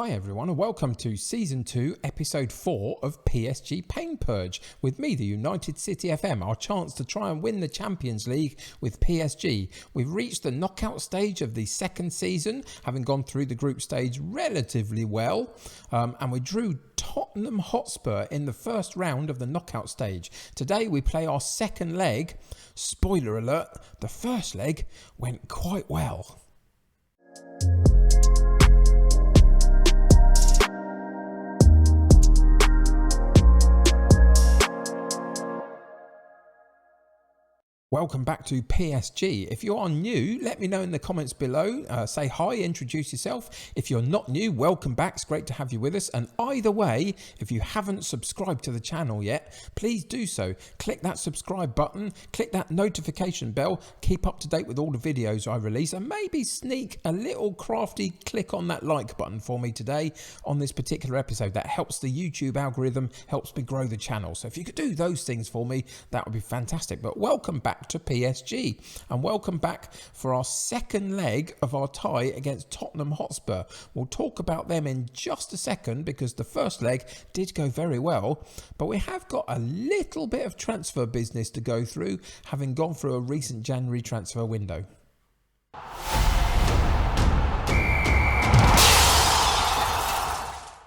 Hi everyone and welcome to Season 2, Episode 4 of PSG Pain Purge with me, the United City FM, our chance to try and win the Champions League with PSG. We've reached the knockout stage of the second season, having gone through the group stage relatively well, and we drew Tottenham Hotspur in the first round of the knockout stage. Today we play our second leg. Spoiler alert, the first leg went quite well. Welcome back to PSG. If you are new, let me know in the comments below. Say hi, introduce yourself. If you're not new, welcome back. It's great to have you with us. And either way, if you haven't subscribed to the channel yet, please do so. Click that subscribe button, click that notification bell, keep up to date with all the videos I release, and maybe sneak a little crafty click on that like button for me today on this particular episode. That helps the YouTube algorithm, helps me grow the channel. So if you could do those things for me, that would be fantastic. But welcome back to PSG and welcome back for our second leg of our tie against Tottenham Hotspur. We'll talk about them in just a second because the first leg did go very well, but we have got a little bit of transfer business to go through, having gone through a recent January transfer window.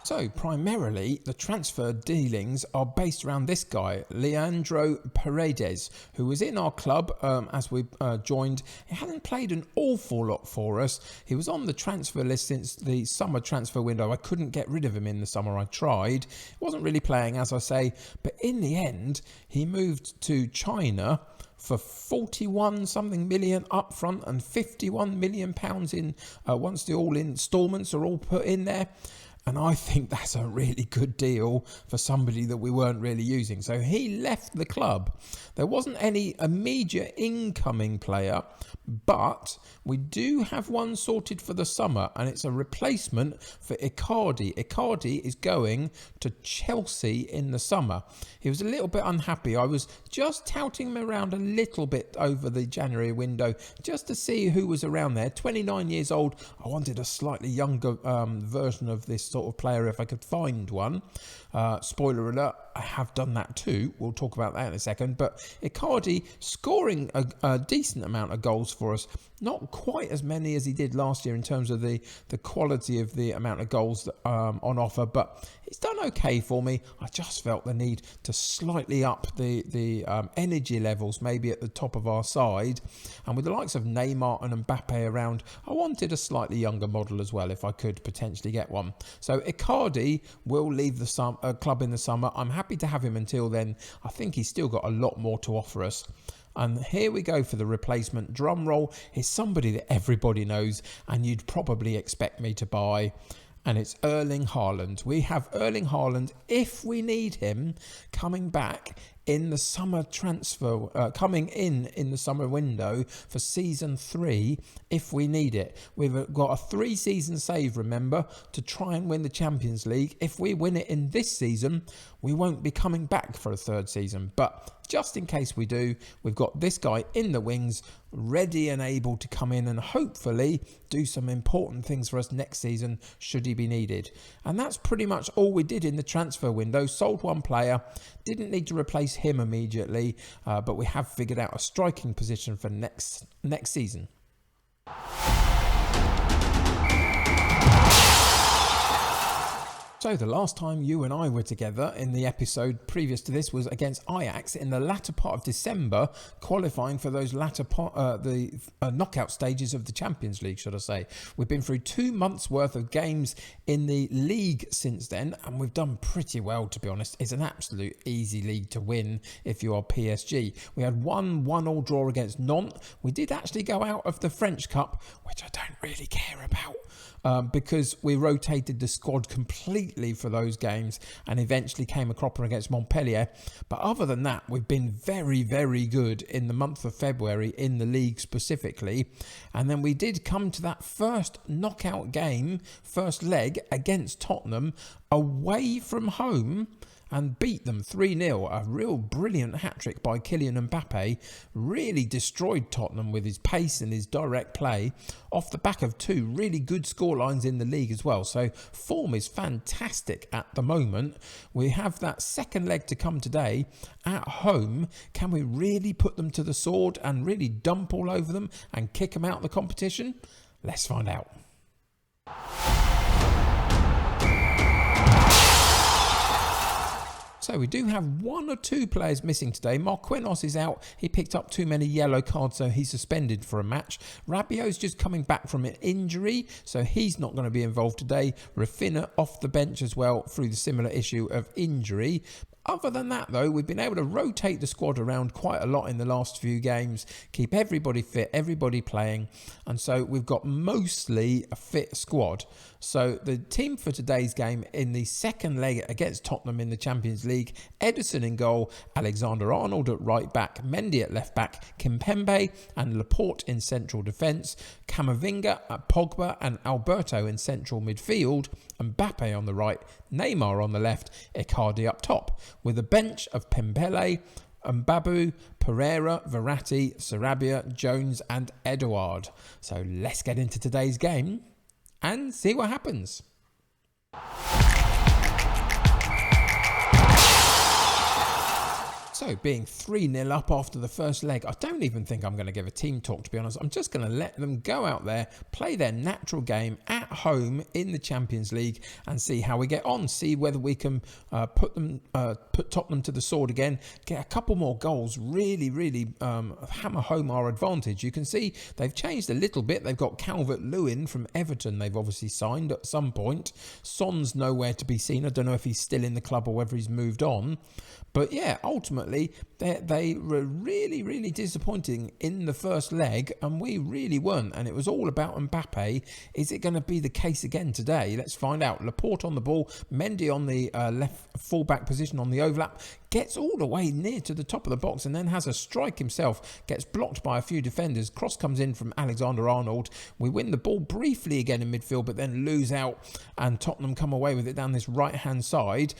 So primarily the transfer dealings are based around this guy, Leandro Paredes, who was in our club as we joined. He hadn't played an awful lot for us. He was on the transfer list since the summer transfer window. I couldn't get rid of him in the summer. I tried. He wasn't really playing, as I say, but in the end he moved to China for 41 something million up front and 51 million pounds in once the all installments are all put in there. And I think that's a really good deal for somebody that we weren't really using. So he left the club. There wasn't any immediate incoming player, but we do have one sorted for the summer, and it's a replacement for Icardi. Icardi is going to Chelsea in the summer. He was a little bit unhappy. I was just touting him around a little bit over the January window just to see who was around there. 29 years old. I wanted a slightly younger version of this sort of player if I could find one. Spoiler alert, I have done that too. We'll talk about that in a second. But Icardi scoring a decent amount of goals for us. Not quite as many as he did last year in terms of the quality of the amount of goals on offer, but it's done okay for me. I just felt the need to slightly up the energy levels, maybe at the top of our side. And with the likes of Neymar and Mbappe around, I wanted a slightly younger model as well if I could potentially get one. So Icardi will leave the club in the summer. I'm happy to have him until then. I think he's still got a lot more to offer us. And here we go for the replacement. Drum roll is somebody that everybody knows and you'd probably expect me to buy. And it's Erling Haaland. We have Erling Haaland, if we need him, coming back in the summer transfer, coming in the summer window for season 3 if we need it. We've got a 3-season save, remember, to try and win the Champions League. If we win it in this season, we won't be coming back for a 3rd season. But just in case we do, we've got this guy in the wings, ready and able to come in and hopefully do some important things for us next season should he be needed. And that's pretty much all we did in the transfer window. Sold one player, didn't need to replace him immediately, but we have figured out a striking position for next season. So the last time you and I were together in the episode previous to this was against Ajax in the latter part of December, qualifying for those latter part, the knockout stages of the Champions League, should I say. We've been through 2 months worth of games in the league since then, and we've done pretty well, to be honest. It's an absolute easy league to win if you are PSG. We had 1-1 draw against Nantes. We did actually go out of the French Cup, which I don't really care about. Because we rotated the squad completely for those games and eventually came a cropper against Montpellier. But other than that, we've been very, very good in the month of February in the league specifically. And then we did come to that first knockout game, first leg against Tottenham away from home. and beat them 3-0. A real brilliant hat-trick by Kylian Mbappe. Really destroyed Tottenham with his pace and his direct play off the back of 2 really good scorelines in the league as well. So form is fantastic at the moment. We have that second leg to come today at home. Can we really put them to the sword and really dump all over them and kick them out of the competition? Let's find out. So we do have 1 or 2 players missing today. Marquinhos is out. He picked up too many yellow cards, so he's suspended for a match. Rabiot's just coming back from an injury, so he's not going to be involved today. Rafinha off the bench as well through the similar issue of injury. Other than that, though, we've been able to rotate the squad around quite a lot in the last few games, keep everybody fit, everybody playing, and so we've got mostly a fit squad. So the team for today's game in the second leg against Tottenham in the Champions League: Ederson in goal, Alexander-Arnold at right back, Mendy at left back, Kimpembe and Laporte in central defence, Camavinga, Pogba and Alberto in central midfield, Mbappe on the right, Neymar on the left, Icardi up top, with a bench of Pembele, Mbabu, Pereira, Verratti, Sarabia, Jones and Edouard. So let's get into today's game and see what happens. So, being 3-0 up after the first leg, I don't even think I'm going to give a team talk, to be honest. I'm just going to let them go out there, play their natural game at home in the Champions League and see how we get on. See whether we can put Tottenham to the sword again, get a couple more goals, really hammer home our advantage. You can see they've changed a little bit. They've got Calvert-Lewin from Everton they've obviously signed at some point. Son's nowhere to be seen. I don't know if he's still in the club or whether he's moved on. But yeah, ultimately, they were really disappointing in the first leg, and we really weren't. And it was all about Mbappe. Is it going to be the case again today? Let's find out. Laporte on the ball, Mendy on the left full-back position on the overlap, gets all the way near to the top of the box and then has a strike himself, gets blocked by a few defenders. Cross comes in from Alexander-Arnold. We win the ball briefly again in midfield, but then lose out, and Tottenham come away with it down this right-hand side.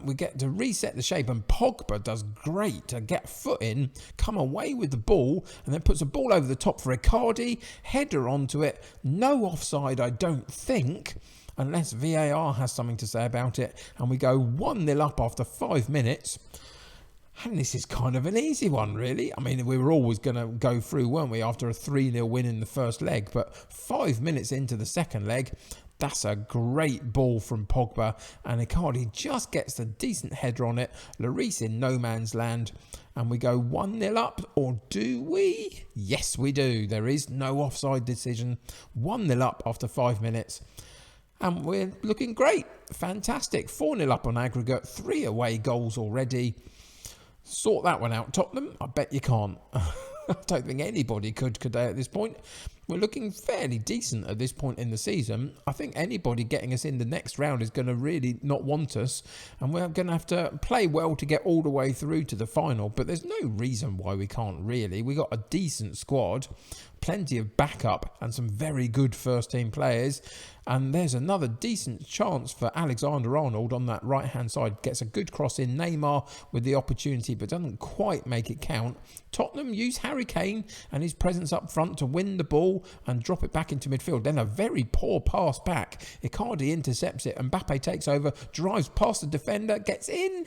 We get to reset the shape, and Pogba does great to get a foot in, come away with the ball, and then puts a ball over the top for Icardi, header onto it. No offside, I don't think, unless VAR has something to say about it, and we go 1-0 up after 5 minutes. And this is kind of an easy one, really. I mean, we were always going to go through, weren't we, after a 3-0 win in the first leg, but 5 minutes into the second leg, that's a great ball from Pogba, and Icardi just gets a decent header on it. Lloris in no man's land, and we go 1-0 up, or do we? Yes, we do. There is no offside decision. 1-0 up after 5 minutes. And we're looking great. Fantastic. 4-0 up on aggregate. 3 away goals already. Sort that one out, Tottenham. I bet you can't. I don't think anybody could they at this point. We're looking fairly decent at this point in the season. I think anybody getting us in the next round is going to really not want us, and we're going to have to play well to get all the way through to the final. But there's no reason why we can't really. We got a decent squad, plenty of backup and some very good first team players. And there's another decent chance for Alexander-Arnold on that right-hand side. Gets a good cross in. Neymar with the opportunity, but doesn't quite make it count. Tottenham use Harry Kane and his presence up front to win the ball and drop it back into midfield. Then a very poor pass back. Icardi intercepts it. Mbappe takes over, drives past the defender, gets in,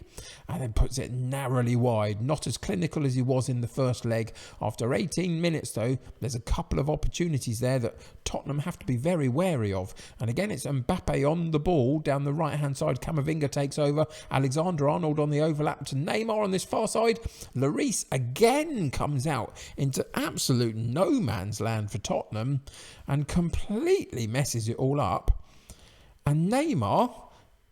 and then puts it narrowly wide. Not as clinical as he was in the first leg. After 18 minutes, though, there's a couple of opportunities there that Tottenham have to be very wary of. And again, it's Mbappe on the ball down the right-hand side. Camavinga takes over. Alexander-Arnold on the overlap to Neymar on this far side. Lloris again comes out into absolute no man's land for Tottenham and completely messes it all up. And Neymar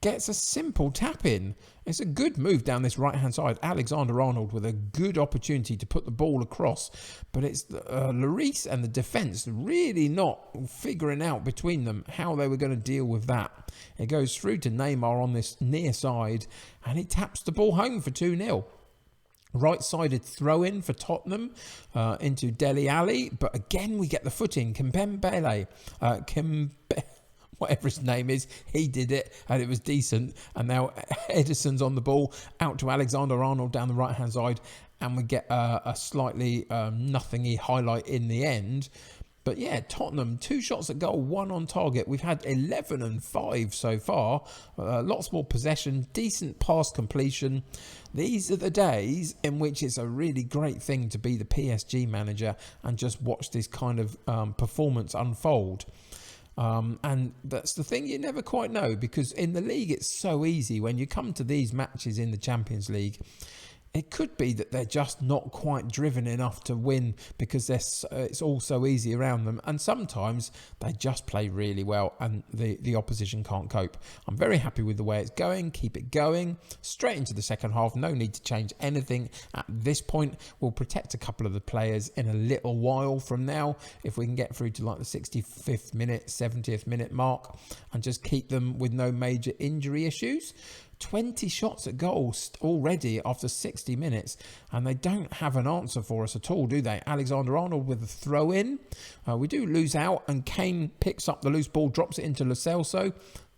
gets a simple tap in. It's a good move down this right-hand side. Alexander-Arnold with a good opportunity to put the ball across. But it's Lloris and the defence really not figuring out between them how they were going to deal with that. It goes through to Neymar on this near side, and he taps the ball home for 2-0. Right-sided throw-in for Tottenham into Dele Alli. But again, we get the foot in. Kimpembe. whatever his name is, he did it and it was decent. And now Ederson's on the ball, out to Alexander-Arnold down the right-hand side, and we get a slightly nothingy highlight in the end. But yeah, Tottenham, 2 shots at goal, 1 on target. We've had 11 and 5 so far. Lots more possession, decent pass completion. These are the days in which it's a really great thing to be the PSG manager and just watch this kind of performance unfold. And that's the thing, you never quite know, because in the league it's so easy. When you come to these matches in the Champions League, it could be that they're just not quite driven enough to win because it's all so easy around them. And sometimes they just play really well and the opposition can't cope. I'm very happy with the way it's going. Keep it going. Straight into the second half. No need to change anything at this point. We'll protect a couple of the players in a little while from now. If we can get through to like the 65th minute, 70th minute mark and just keep them with no major injury issues. 20 shots at goal already after 60 minutes, and they don't have an answer for us at all, do they? Alexander-Arnold with a throw in. We do lose out, and Kane picks up the loose ball, drops it into Lo Celso,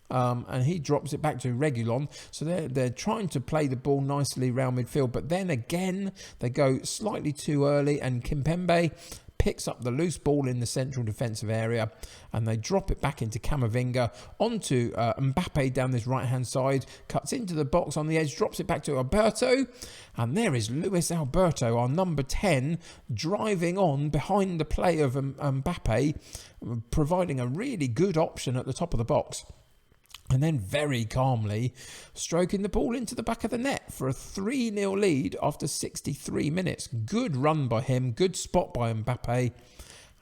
and he drops it back to Reguilon. So they're trying to play the ball nicely around midfield, but then again they go slightly too early, and Kimpembe picks up the loose ball in the central defensive area and they drop it back into Camavinga onto Mbappe down this right hand side, cuts into the box on the edge, drops it back to Alberto, and there is Luis Alberto, our number 10, driving on behind the play of Mbappe, providing a really good option at the top of the box. And then very calmly stroking the ball into the back of the net for a 3-0 lead after 63 minutes. Good run by him, good spot by Mbappe,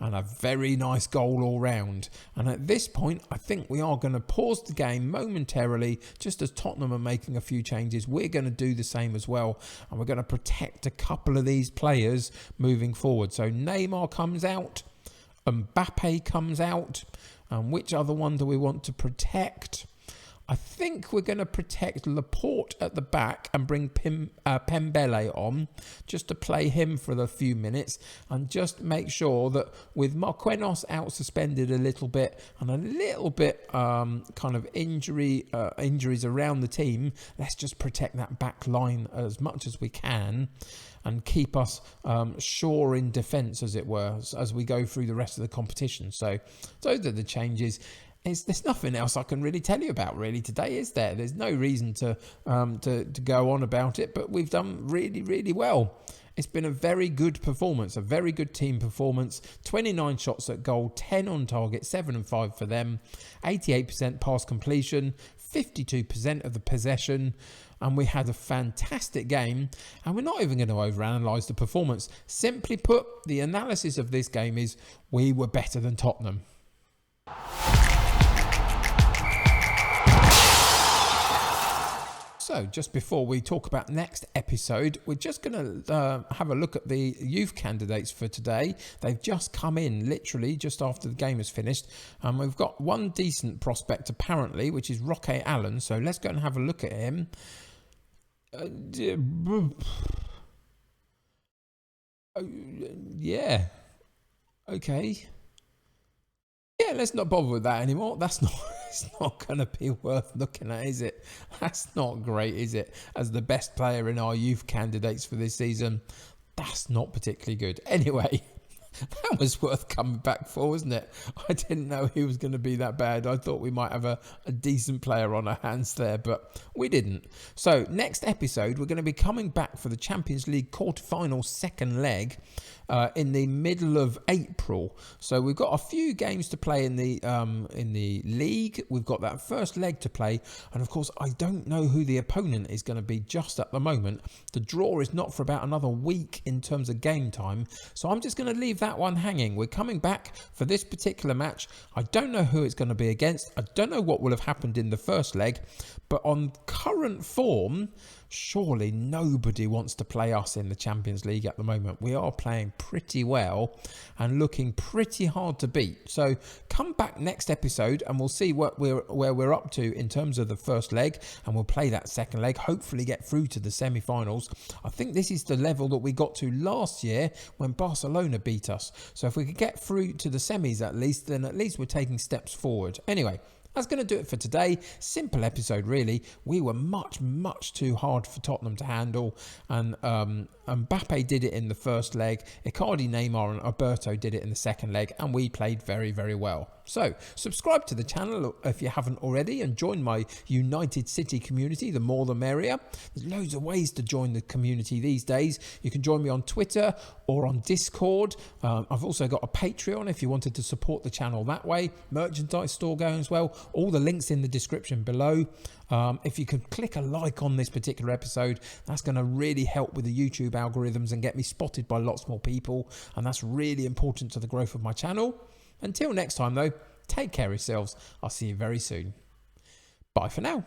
and a very nice goal all round. And at this point, I think we are going to pause the game momentarily, just as Tottenham are making a few changes. We're going to do the same as well, and we're going to protect a couple of these players moving forward. So Neymar comes out, Mbappe comes out, and which other one do we want to protect? I think we're going to protect Laporte at the back and bring Pembele on just to play him for a few minutes and just make sure that with Marquinhos out suspended a little bit and a little bit kind of injuries around the team, let's just protect that back line as much as we can and keep us sure in defence, as it were, as we go through the rest of the competition. So those are the changes. There's nothing else I can really tell you about really today, is there? There's no reason to go on about it, but we've done really, really well. It's been a very good performance, a very good team performance. 29 shots at goal, 10 on target, 7 and 5 for them. 88% pass completion, 52% of the possession. And we had a fantastic game. And we're not even going to overanalyse the performance. Simply put, the analysis of this game is we were better than Tottenham. So just before we talk about next episode, we're just going to have a look at the youth candidates for today. They've just come in literally just after the game has finished. And we've got one decent prospect apparently, which is Roque Allen. So let's go and have a look at him. Yeah. Okay. Yeah, let's not bother with that anymore. It's not going to be worth looking at, is it? That's not great, is it? As the best player in our youth candidates for this season, that's not particularly good. Anyway, that was worth coming back for, wasn't it? I didn't know he was going to be that bad. I thought we might have a decent player on our hands there, but we didn't. So next episode, we're going to be coming back for the Champions League quarter-final second leg in the middle of April. So we've got a few games to play in the league. We've got that first leg to play, and of course I don't know who the opponent is going to be just at the moment. The draw is not for about another week in terms of game time, so I'm just going to leave that one hanging. We're coming back for this particular match. I don't know who it's going to be against. I don't know what will have happened in the first leg, but on current form, surely nobody wants to play us in the Champions League at the moment. We are playing pretty well and looking pretty hard to beat. So come back next episode and we'll see where we're up to in terms of the first leg, and we'll play that second leg, hopefully get through to the semi-finals. I think this is the level that we got to last year when Barcelona beat us. So if we could get through to the semis at least, then at least we're taking steps forward. Anyway, That's going to do it for today. Simple episode, really. We were much too hard for Tottenham to handle, and Mbappe did it in the first leg. Icardi, Neymar and Alberto did it in the second leg, and we played very well. So subscribe to the channel if you haven't already, and join my United City community. The more the merrier. There's loads of ways to join the community these days. You can join me on Twitter or on Discord. I've also got a Patreon if you wanted to support the channel that way. Merchandise store going as well. All the links in the description below. If you could click a like on this particular episode, that's going to really help with the YouTube algorithms and get me spotted by lots more people, and that's really important to the growth of my channel. Until next time though, take care of yourselves. I'll see you very soon. Bye for now.